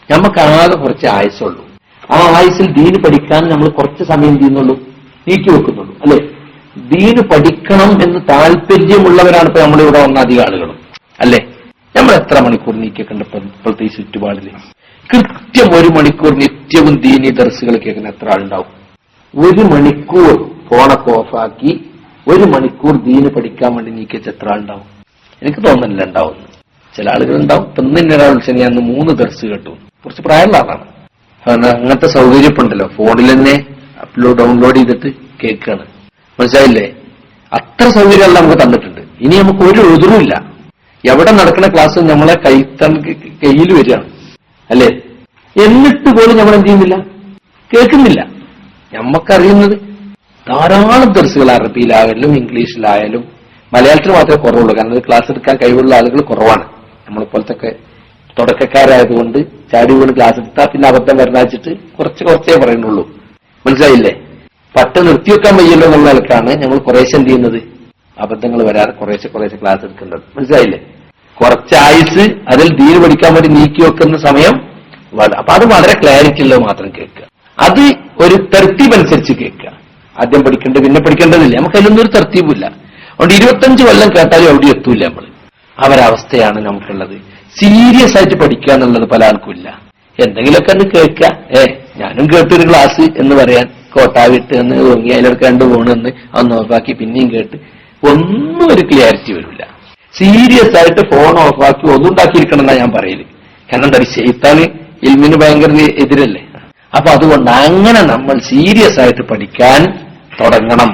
നമുക്ക് ആകെ കുറച്ച് ആയുസുള്ളൂ. ആ ആയുസിൽ ദീന് പഠിക്കാൻ നമ്മൾ കുറച്ച് സമയം ചെയ്യുന്നുള്ളൂ, നീക്കി വെക്കുന്നുള്ളൂ. അല്ലെ, ദീന് പഠിക്കണം എന്ന് താല്പര്യമുള്ളവരാണ് ഇപ്പൊ നമ്മളിവിടെ വന്ന അധികം ആളുകളും. അല്ലെ, നമ്മൾ എത്ര മണിക്കൂർ നീക്കിയേക്കണ്ട ഇപ്പോഴത്തെ ഈ ചുറ്റുപാടില്? കൃത്യം 1 മണിക്കൂർ നിത്യവും ദീനി ദർസുകൾ കേൾക്കുന്ന എത്ര ആളുണ്ടാവും? 1 മണിക്കൂർ ഫോണൊക്കെ ഓഫാക്കി 1 മണിക്കൂർ ദീന് പഠിക്കാൻ വേണ്ടി നീക്കിച്ച എത്ര ആളുണ്ടാവും? എനിക്ക് തോന്നുന്നില്ല ഉണ്ടാവും. ചില ആളുകൾ ഉണ്ടാവും. ഇപ്പൊ ഇന്ന് ഒരാൾ വിളിച്ചാൽ ഞാൻ 3 ദർസ് കേട്ടു. കുറച്ച് പ്രായമുള്ള ആളാണ്. അങ്ങനത്തെ സൗകര്യപ്പുണ്ടല്ലോ, ഫോണിൽ തന്നെ ഡൗൺലോഡ് ചെയ്തിട്ട് കേൾക്കാണ്. മനസ്സിലായില്ലേ? അത്ര സൗകര്യമെല്ലാം നമുക്ക് തന്നിട്ടുണ്ട്. ഇനി നമുക്ക് ഒരു എതിറുമില്ല. എവിടെ നടക്കുന്ന ക്ലാസ് നമ്മളെ കയ്യിൽ വരികയാണ്. അല്ലേ? എന്നിട്ട് പോലും നമ്മൾ എന്ത് ചെയ്യുന്നില്ല, കേൾക്കുന്നില്ല. നമുക്കറിയുന്നത് ധാരാളം ദർസുകൾ അറബിയിലായാലും ഇംഗ്ലീഷിലായാലും മലയാളത്തിൽ മാത്രമേ കുറവുള്ളൂ. കാരണം ക്ലാസ് എടുക്കാൻ കഴിവുള്ള ആളുകൾ കുറവാണ്. നമ്മളിപ്പോലത്തൊക്കെ തുടക്കക്കാരായതുകൊണ്ട് ചാടി വീണ് ക്ലാസ് എടുത്താൽ പിന്നെ അബദ്ധം വരണാച്ചിട്ട് കുറച്ചേ പറയുന്നുള്ളൂ. മനസ്സിലായില്ലേ? പട്ട് നിർത്തിവെക്കാൻ വയ്യല്ലോ എന്നുള്ള നിലക്കാണ് നമ്മൾ കുറേശ്ശെ എന്ത് ചെയ്യുന്നത്, അബദ്ധങ്ങൾ വരാതെ കുറേശ്ശെ ക്ലാസ് എടുക്കേണ്ടത്. മനസ്സിലായില്ലേ? കുറച്ച് ആയുസ് അതിൽ ദീന് പഠിക്കാൻ വേണ്ടി നീക്കി വെക്കുന്ന സമയം. അപ്പൊ അത് വളരെ ക്ലാരിറ്റി ഉള്ളത് മാത്രം കേൾക്കുക. അത് ഒരു തർത്തീബ് അനുസരിച്ച് കേൾക്കുക. ആദ്യം പഠിക്കേണ്ടത് പിന്നെ പഠിക്കേണ്ടതില്ല. നമുക്ക് അതിലൊന്നും ഒരു തർത്തീബില്ല. അതുകൊണ്ട് 25 കൊല്ലം കേട്ടാലും അവിടെ എത്തൂല നമ്മൾ. അവരവസ്ഥയാണ് നമുക്കുള്ളത്. സീരിയസ് ആയിട്ട് പഠിക്കുക എന്നുള്ളത് പല ആൾക്കും ഇല്ല. എന്തെങ്കിലുമൊക്കെ ഒന്ന് കേൾക്കുക, ഞാനും കേട്ടൊരു ക്ലാസ് എന്ന് പറയാൻ, കോട്ടാവിട്ട് എന്ന് തോന്നി അതിലൊക്കെ 2 പോണെന്ന് അത് ഓഫാക്കി പിന്നെയും കേട്ട് ഒന്നും ഒരു ക്ലിയാരിറ്റി വരില്ല. സീരിയസ് ആയിട്ട് ഫോൺ ഓഫാക്കി ഒന്നും ഉണ്ടാക്കിയിരിക്കണം എന്നാ ഞാൻ പറയല്. കാരണം എന്താ, ശൈത്താന് ഇൽമിന് ഭയങ്കര എതിരല്ലേ. അപ്പൊ അതുകൊണ്ട് അങ്ങനെ നമ്മൾ സീരിയസ് ആയിട്ട് പഠിക്കാൻ തുടങ്ങണം.